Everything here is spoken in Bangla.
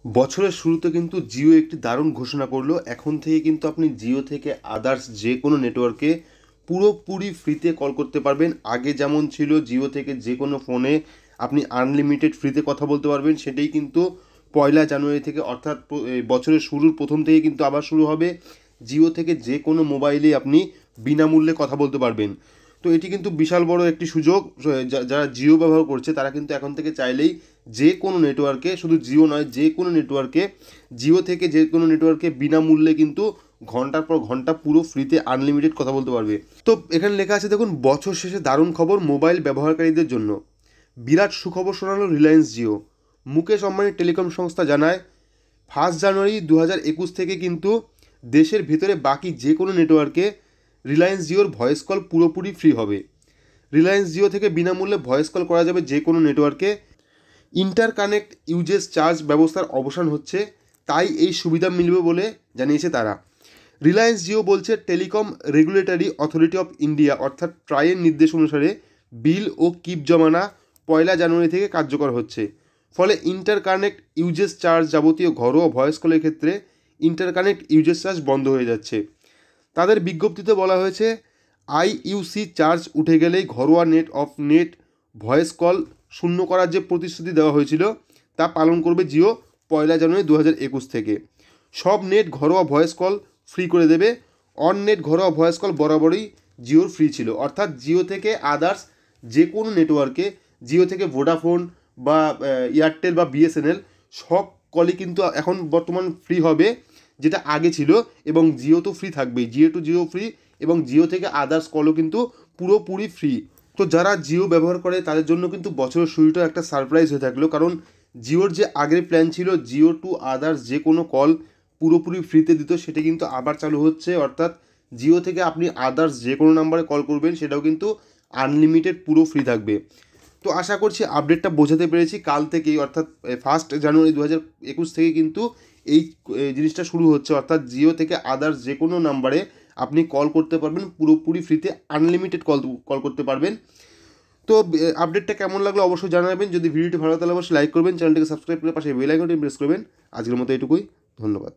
বছরের শুরুতে কিন্তু জিও একটি দারুণ ঘোষণা করলো। এখন থেকে কিন্তু আপনি জিও থেকে আদার্স যে কোনো নেটওয়ার্কে পুরোপুরি ফ্রিতে কল করতে পারবেন। আগে যেমন ছিল জিও থেকে যে কোনো ফোনে আপনি আনলিমিটেড ফ্রিতে কথা বলতে পারবেন, সেটাই কিন্তু 1 জানুয়ারি থেকে অর্থাৎ বছরের শুরুর প্রথম থেকে কিন্তু আবার শুরু হবে। জিও থেকে যে কোনো মোবাইলে আপনি বিনামূল্যে কথা বলতে পারবেন। তো এটি কিন্তু বিশাল বড় একটি সুযোগ। যারা জিও ব্যবহার করছে তারা কিন্তু এখন থেকে চাইলেই যে কোনো নেটওয়ার্কে, শুধু জিও নয়, যে কোনো নেটওয়ার্কে, জিও থেকে যে কোনো নেটওয়ার্কে বিনামূল্যে কিন্তু ঘন্টার পর ঘন্টা পুরো ফ্রিতে আনলিমিটেড কথা বলতে পারবে। তো এখানে লেখা আছে দেখুন, বছর শেষে দারুণ খবর মোবাইল ব্যবহারকারীদের জন্য। বিরাট সুখবর শোনালো রিলায়েন্স জিও। মুকেশ আম্বানি টেলিকম সংস্থা জানায় 1 জানুয়ারি 2021 থেকে কিন্তু দেশের ভেতরে বাকি যে কোনো নেটওয়ার্কে রিলায়েন্স জিওর ভয়েস কল পুরোপুরি ফ্রি হবে। রিলায়েন্স জিও থেকে বিনামূল্যে ভয়েস কল করা যাবে যে কোনো নেটওয়ার্কে। ইন্টারকানেক্ট ইউজেস চার্জ ব্যবস্থার অবসান হচ্ছে, তাই এই সুবিধা মিলবে বলে জানিয়েছে তারা। রিলায়েন্স জিও বলছে, telecom regulatory authority of India অর্থাৎ ট্রাইয়ের নির্দেশ অনুসারে বিল ও কিপ জমানা 1 জানুয়ারি থেকে কার্যকর হচ্ছে। ফলে ইন্টারকানেক্ট ইউজেস চার্জ, যাবতীয় ঘরোয়া ভয়েস কলের ক্ষেত্রে ইন্টারকানেক্ট ইউজেস চার্জ বন্ধ হয়ে যাচ্ছে। তাদের বিজ্ঞপ্তিতে বলা হয়েছে, আইইউসি চার্জ উঠে গেলেই ঘরোয়া নেট ভয়েস কল শূন্য করার যে প্রতিশ্রুতি দেওয়া হয়েছিল তা পালন করবে জিও 1 জানুয়ারি 2021 থেকে। সব নেট ঘরোয়া ভয়েস কল ফ্রি করে দেবে। অন নেট ঘরোয়া ভয়েস কল বরাবরই জিওর ফ্রি ছিল, অর্থাৎ জিও থেকে আদার্স যে কোনো নেটওয়ার্কে, জিও থেকে ভোডাফোন বা এয়ারটেল বা বিএসএনএল সব কলই কিন্তু এখন বর্তমান ফ্রি হবে, যেটা আগে ছিল। এবং জিও তো ফ্রি থাকবেই, জিও টু জিও ফ্রি, এবং জিও থেকে আদার্স কলও কিন্তু পুরোপুরি ফ্রি। তো যারা জিও ব্যবহার করে তাদের জন্য কিন্তু বছরের শুরুটা একটা সারপ্রাইজ হয়ে থাকলো, কারণ জিওর যে আগের প্ল্যান ছিল জিও টু আদার্স যে কোনো কল পুরোপুরি ফ্রিতে দিত, সেটা কিন্তু আবার চালু হচ্ছে। অর্থাৎ জিও থেকে আপনি আদার্স যে কোনো নাম্বারে কল করবেন সেটাও কিন্তু আনলিমিটেড পুরো ফ্রি থাকবে। তো আশা করছি আপডেটটা বোঝাতে পেরেছি। কাল থেকেই অর্থাৎ 1 জানুয়ারি 2021 থেকে কিন্তু এই জিনিসটা শুরু হচ্ছে, অর্থাৎ জিও থেকে আদার্স যে কোনো নাম্বারে আপনি কল করতে পারবেন পুরোপুরি ফ্রিতে, আনলিমিটেড কল করতে পারবেন। তো আপডেটটা কেমন লাগলো অবশ্যই জানাবেন। যদি ভিডিওটি ভালো লাগে তাহলে অবশ্যই লাইক করবেন, চ্যানেলটিকে সাবস্ক্রাইব করে পাশে বেল আইকনটি প্রেস করবেন। আজকের মতো এটুকুই, ধন্যবাদ।